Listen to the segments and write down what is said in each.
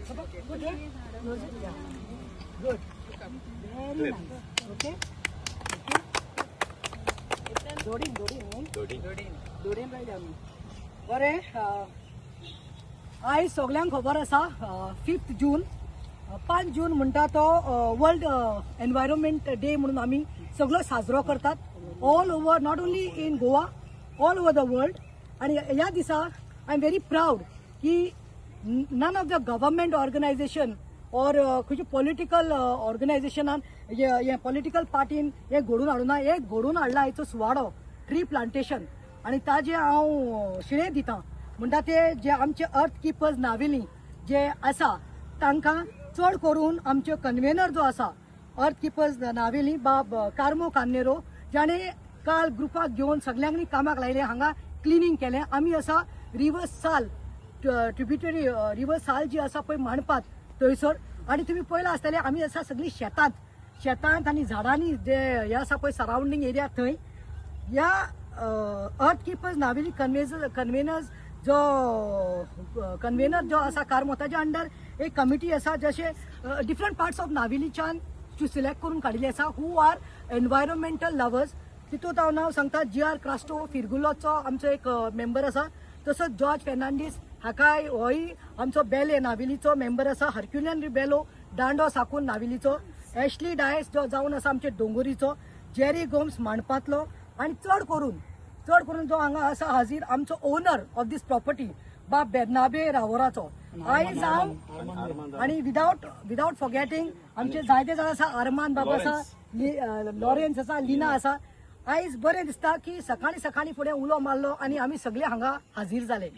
Good. Very nice. Okay. दोडीन राहिले आमी बरें. आयज सगळ्यांक खबर आसा 5 जून 5 जून म्हणटा तो वर्ल्ड एनवायरमेंट डे म्हणून आमी सगळो साजरो करतात all over, not only in Goa, all over the world. आणि ह्या दिसा आय एम व्हेरी प्राऊड की none of the government organisation और खंयचे पॉलिटिकल ऑर्गनायझेशनान हे पॉलिटिकल पार्टीन हे घडून हाडूना. हे घडून हाडला हेचो सुवाळो ट्री प्लांटेशन. आणि ताजे हांव श्रेय दितां. म्हणटा ते जे आमचे अर्थ किपर्स नावेली जे आसा तांकां चड करून आमचे कन्वेनर जो आसा अर्थ किपर्स नावेली बाब कार्मो कान्नेरो, जाणे काल ग्रुपाक घेवन सगळ्यांनी कामाक लायले. हांगा क्लिनींग केलें. आमी आसा रिवर साल ट्रिब्युटरी रिवर साल जी आसा पळय माणपात थंयसर. आणि तुम्ही पळयलां आसतलें आमी आसा सगळीं शेतांत आनी झाडांनी जे हे आसा पळय सरावंडींग एरिया थंय ह्या अर्थ किपर्स नावेली कन्वेनर्स जो कन्वेनर जो आसा कार्मो ताच्या अंडर एक कमिटी आसा जशे डिफरंट पार्ट्स ऑफ नावेलीच्यान टू सिलेक्ट करून काडिल्ली आसा हू आर एनवायरमेंटल लवर्स. तितूंत हांव नांव सांगता GR क्रास्टो फिरगुलोचो आमचो एक मेंबर आसा. तसोच जॉर्ज फेर्नांडीस हाकाय होय आमचो बेले नावेलीचो मेंबर आसा. हर्क्युलियन रिबेलो दांडो साकून नावेलीचो. एशली डायस जो जावन आसा आमचे डोंगरीचो. जेरी गोम्स माणपातलो. आणि चड करून जो हांगा आसा हाजीर आमचो ओनर ऑफ दीस प्रॉपर्टी बाब बेर्नाबे रावराचो. आयज हांव आणि विदाउट फॉरगेटिंग आमचे जायते जाण आसा. आरमान बाबा आसा, लॉरेन्स आसा, लिना आसा. आयज बरें दिसता की सकाळी फुडें उलो मारलो आणि आमी सगळे हांगा हाजीर जाले.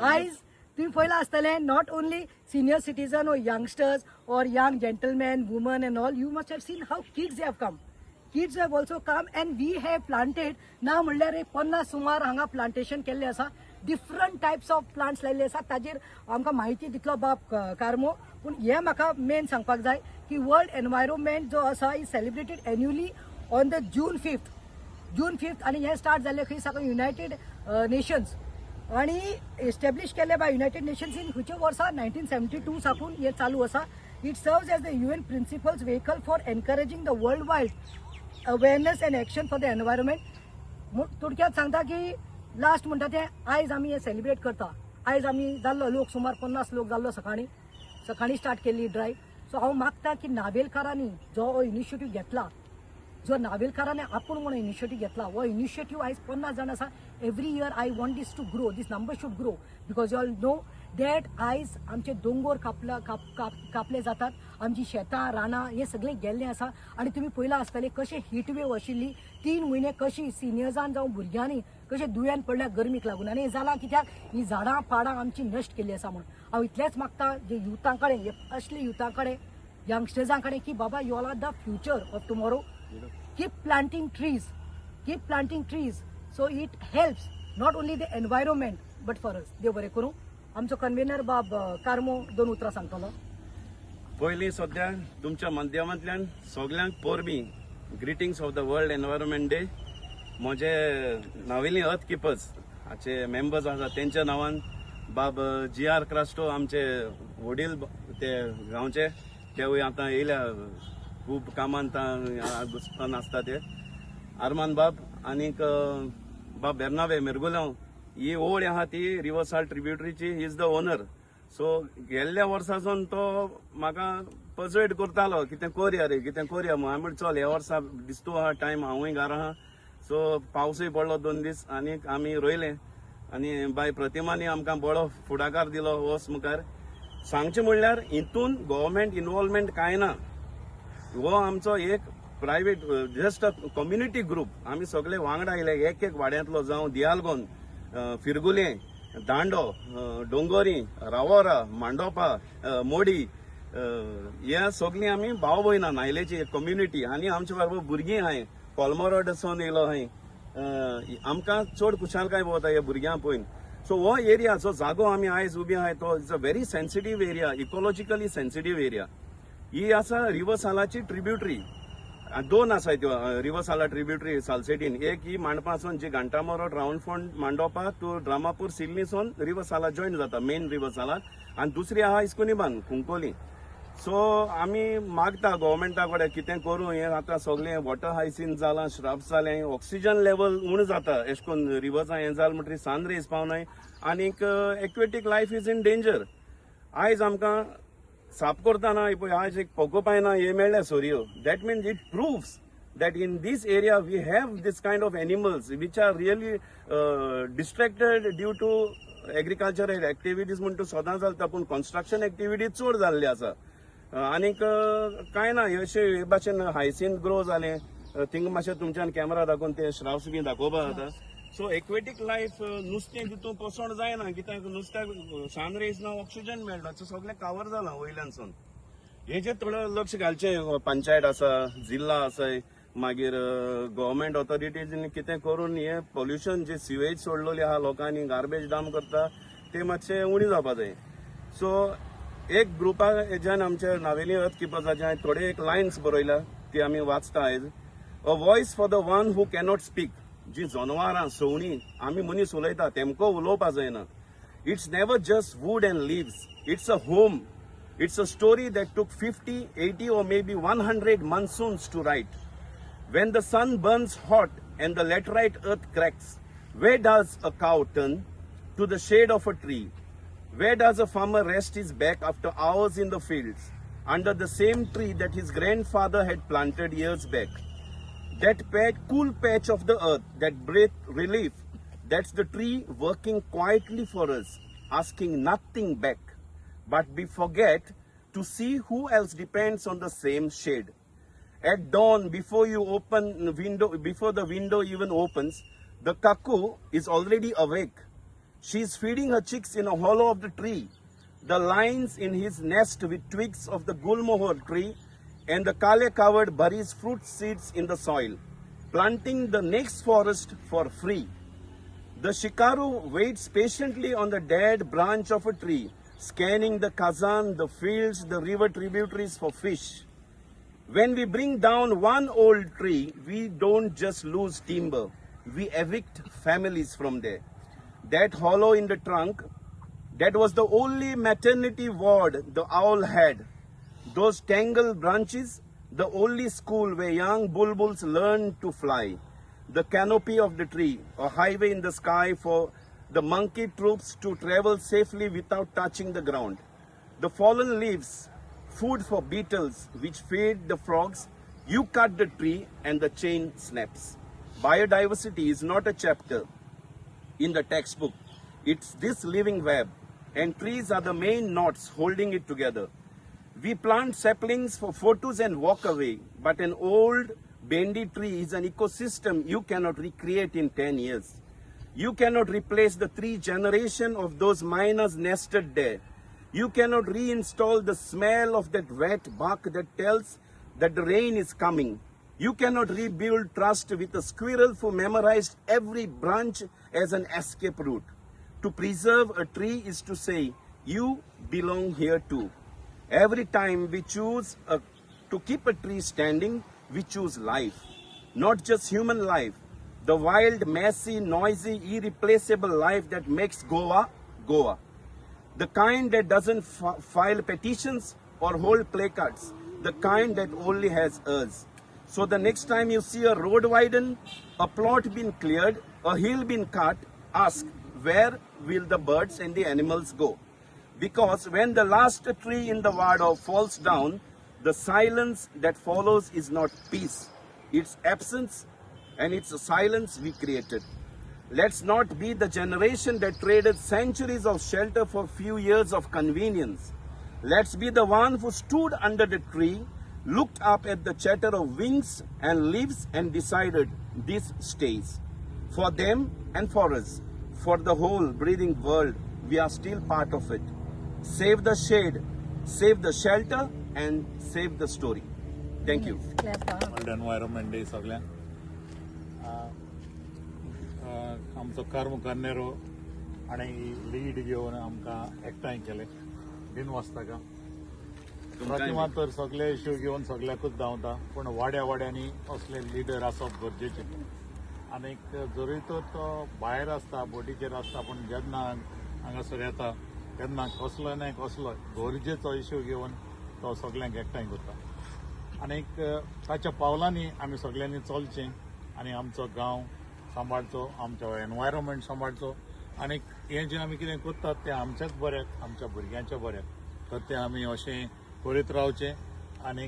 आयज तुम्ही पळयलां आसतलें नॉट ओन्ली सिनियर सिटीजन और यंगस्टर्स और young gentleman women and all, you must have seen how kids have come. Kids have also come and we have planted ना म्हणल्यार 50 सुमार हांगा प्लांटेशन केल्लें आसा. डिफरंट टायप्स ऑफ प्लांट्स लायिल्ले आसा. ताजेर आमकां म्हायती दितलो बाब कार्मो. पूण हें म्हाका मेन सांगपाक जाय की वर्ल्ड एनवायरमेंट जो आसा is celebrated annually on the June 5th आणि हे स्टार्ट जाल्ले खंय साकून युनायटेड नेशन्स आणि एस्टॅब्लिश केले बाय युनायटेड नेशन्स इन खंयच्या वर्सा 1972 साकून हे चालू आसा. It serves as the UN principal's vehicle for encouraging the world wide awareness and action for the environment. थोडक्यात सांगता की लास्ट म्हणटा ते आयज आमी हे सेलिब्रेट करता. आयज आमी जाल्लो लोक सुमार 50 लोक जाल्लो सकाळी स्टार्ट केल्ली ड्रायव्ह. सो हांव मागता की नावेलकारांनी जो इनिशिएटीव घेतला, जो नावेलकारांनी आपूण म्हणून इनिशिएटीव घेतला, हो इनिशिएटीव आयज 50 जाण आसा. Every year I want this to grow, this number should grow because you all know that आयज आमचे दोंगर कापले जातात. आमची शेतां रानां हे सगळे गेल्ले आसा. आणि तुम्ही पळयलां आसतलें कशें हीट वेव आशिल्ली 3 म्हयने कशी सिनियर्सांन जावं भुरग्यांनी कशें दुयेंत पडल्या गरमीक लागून. आनी हें जालां कित्याक ही झाडां पाडां आमची नश्ट केल्ली आसा म्हणून. हांव इतलेंच मागता जे युथां कडेन, हे असले युथां कडेन, यंगस्टर्सां कडेन की बाबा you all are the future of tomorrow. Keep planting trees so it helps not only the environment but for us. देव बरें करूं. आमचो कन्वेनर बाब कार्मो 2 उतरां सांगतलो. पयलीं सद्या तुमच्या माध्यमांतल्यान सगळ्यांक पोरबी greetings of the world environment day. म्हजे नावेली अर्थ किपर्स हाचे मेंबर्स आसा तेंच्या नांवान बाब GR क्रास्टो आमचे वडील ते गांवचे तेवूय आतां येयल्या खूब कामांत आसता ते. आरमान बाब आनीक बाब बेर्नाबे मिरगुलांव ही ओळ आहा ती रिवर साल ट्रिब्युटरीची. He is the owner. So गेल्ल्या वर्सासून तो म्हाका पर्सुएट करतालो कितें कोरया रे कितें कोरया म्हणून. हांवें म्हणलें चल ह्या वर्सा दिसतो आहा टायम हांवूय घरा आहा. सो पावसूय पडलो 2 दीस आनीक आमी रोयले आनी बाय प्रतिमानी आमकां बरो फुडाकार दिलो वच मुखार. सांगचें म्हणल्यार हितून गव्हर्मेंट इन्वॉल्वमेंट कांय ना. हो आमचो एक private just a community group. आमी सगळे वांगडा आयले एक वाड्यांतलो जावं दियालगोन, फिरगुले, दांडो, डोंगरी, रावोरा, मांडोपा, मोडी ह्या सगळीं आमी भाव भयणां नायलेची एक कम्युनिटी. आनी आमचे बरोबर भुरगीं आहाय. कोलमोरोडसून येयलो आहाय. आमकां चड खुशालकाय भोंवता ह्या भुरग्यां पळोवन. सो हो एरिया जो जागो आमी आयज उबी आहाय तो is a very sensitive area, ecologically sensitive area. ही आसा रिवर सालाची ट्रिब्युटरी. 2 आसा त्यो रिवर साला ट्रिब्युटरी सालसेटीन. एक ही मांडपासून जी घंटामोर राउंड फोंड मांडोपा टू ड्रामापूर सिल्लीसून रिवर साला जॉईन जाता मेन रिवर साला. आनी दुसरी आहा इस्कुनिबान कुंकोली. सो आमी मागता गव्हर्मेंटा कडेन कितें करूं. हें आतां सगळें वॉटर हायसिन जालां, श्रब्स जालें, ऑक्सिजन लेवल उण जाता एश कोन्न रिवर्सां हें जालें म्हणटरी सन रेज पावनाय आनीक एक्वेटीक लायफ इज इन डेंजर. आयज आमकां साफ करतना पळय आज एक पोकोपायना हे मेळ्ळ्या सोरयो. That means it proves that in this area we have this kind of animals which are really distracted due to agricultural activities म्हणून सदां चलता पूण कन्स्ट्रक्शन एक्टिविटीज चड जाल्ली आसा. आनीक कांय ना अशें हे भाशेन हायसीन ग्रो जालें. थिंग मातशें तुमच्यान कॅमेरा दाखोवन ते श्राव्स बी दाखोवपा जाता. सो एक्वेटीक लायफ नुस्तें तितून पसोड जायना कित्याक नुस्त्याक सन रेज ना ऑक्सिजन मेळना. सो सगळें कावर जालां वयल्यानसून. हेजेर थोडं लक्ष घालचें. पंचायत आसा, जिल्ला आसाय, मागीर गव्हर्मेंट ऑथॉरिटीजींनी कितें करून हे पोल्युशन जे सिवेज सोडलेले आहा लोकांनी गार्बेज डंप करता ते मातशें उणी जावपा जाय. सो एक ग्रुपा हेच्यान आमच्या नावेली अर्थ किपर्साचे थोडे एक लायन्स बरयल्या ती आमी वाचता आयज. A voice for the one who cannot speak. जी जनवारां सवणी आमी मनीस उलयता तेमको उलोवपा जायना. It's never just wood and leaves. It's a home. It's a story that took 50, 80 or maybe 100 monsoons to write. When the sun burns hot and the laterite earth cracks, where does a cow turn? To the shade of a tree. Where does a farmer rest his back after hours in the fields, under the same tree that his grandfather had planted years back? That cool patch of the earth, that breath relief, that's the tree working quietly for us, asking nothing back. But we forget to see who else depends on the same shade. At dawn, before the window even opens, the cuckoo is already awake. She is feeding her chicks in a hollow of the tree. The lions in his nest with twigs of the gulmohar tree, and the kale covered buries fruit seeds in the soil, planting the next forest for free. The shikaru waits patiently on the dead branch of a tree, scanning the kazan, the fields, the river tributaries for fish. When we bring down one old tree, we don't just lose timber, we evict families from there. That hollow in the trunk, that was the only maternity ward the owl had. Those tangled branches, the only school where young bulbuls learn to fly. The canopy of the tree, a highway in the sky for the monkey troops to travel safely without touching the ground. The fallen leaves, food for beetles which feed the frogs. You cut the tree and the chain snaps. Biodiversity is not a chapter in the textbook. It's this living web, and trees are the main knots holding it together. We plant saplings for photos and walk away, but an old bendy tree is an ecosystem you cannot recreate in 10 years. You cannot replace the 3 generations of those miners nested there. You cannot reinstall the smell of that wet bark that tells that the rain is coming. You cannot rebuild trust with a squirrel who memorized every branch as an escape route. To preserve a tree is to say, you belong here too. Every time we choose to keep a tree standing, we choose life. Not just human life. The wild, messy, noisy, irreplaceable life that makes Goa, Goa. The kind that doesn't file petitions or hold placards. The kind that only has us. So the next time you see a road widen, a plot been cleared, a hill been cut, ask, where will the birds and the animals go? Because when the last tree in the Vado falls down, the silence that follows is not peace. It's absence, and it's a silence we created. Let's not be the generation that traded centuries of shelter for few years of convenience. Let's be the one who stood under the tree, looked up at the chatter of wings and leaves and decided this stays. For them and for us, for the whole breathing world, we are still part of it. Save the shade, save the shelter, and save the story. Thank you. World environment day सगळ्यांक. आमचो कर्म करनेरो आणि lead घेवन आमकां एकठांय केले बिनवासताका. प्रतिमा तर सगळे इश्यू घेवन सगळ्याकूच धांवता, पूण वाड्या वाड्यांनी असले लिडर आसप गरजेचे. आनीक जरी तो भायर आसता, बोटीचेर आसता, पूण जेन्ना हांगासर येता तेन्ना कसलो न्हय कसलो गरजेचो इश्यू घेवन तो सगळ्यांक एकठांय करता आनी ताच्या पावलांनी आमी सगळ्यांनी चलचें आनी आमचो गांव सांबाळचो आमचो एनवायरमेंट सांबाळचो आनी हें जें आमी कितें करतात तें आमच्याच बऱ्याक आमच्या भुरग्यांच्या बऱ्याक तर तें आमी अशें करीत रावचें आनी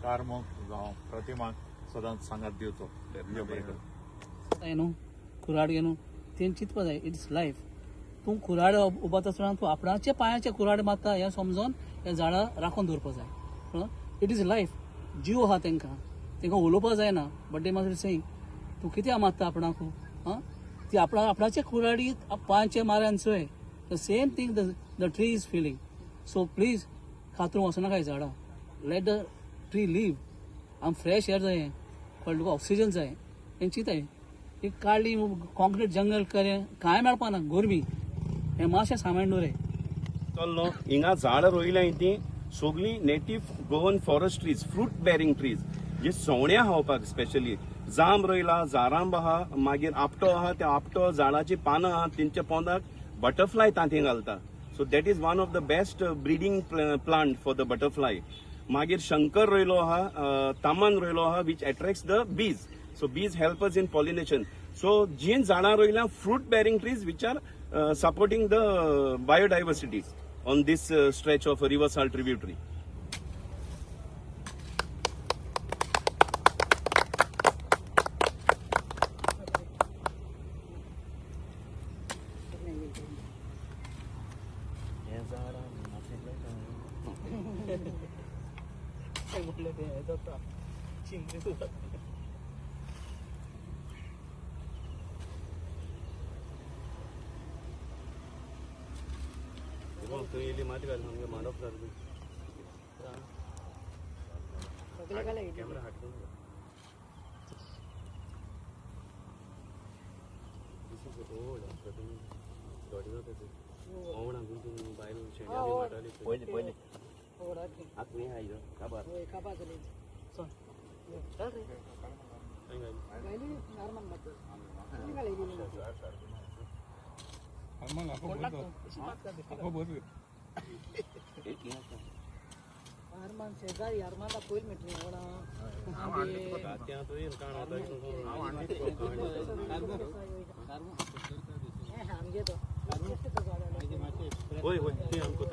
कार्म जावं प्रतिमाक सदांच सांगात दिवचो देव बरें करूं. न्हू कुराड घे न्हू तें चिंतपा जाय इट्स लायफ तूं कुराड उबात आसतना तूं आपणाचे पांयाचे कुराड मारता हें समजून हें झाडां राखून दवरपा जाय इट इज लायफ जीव आहा तांकां उलोवपा जायना बट दे मस्ट सेईंग तूं कित्याक मारता आपणाकू ती आपणाचे कुराडी पांयाचे माऱ्यान चोय the same thing the tree is feeling so please खात्रून वचनाका ही झाडां लेट द ट्री लीव आम फ्रेश एअर जाय कळ्ळें तुका ऑक्सिजन जाय हें चिंताय एक काडली कॉन्क्रीट जंगल करें कांय मेळपा ना गोरमी हें मातशें सामायण दवरे चल्लो हिंगा झाडां रोयल्याय ती सगळी native Goan forest trees fruit bearing trees जे सवण्या खावपाक स्पेशली जांब रोयला जारांब आहा मागीर आपटो आहा त्या आपटो झाडाची पानां आहा तेंच्या पोंदाक बटरफ्लाय तांती घालता so that is one of the best breeding plant for the butterfly मागीर शंकर रोयलो आहा तामन रोयलो आहा which attracts the bees so bees help us in pollination so जीं झाडां रोयल्या fruit bearing trees which are supporting the biodiversity on this stretch of a river salt tributary. Camera हाटून पहिले आत्मी आयलो काबार अरमान शेजारी अरमानला पयली मेटली होय होय ते आमको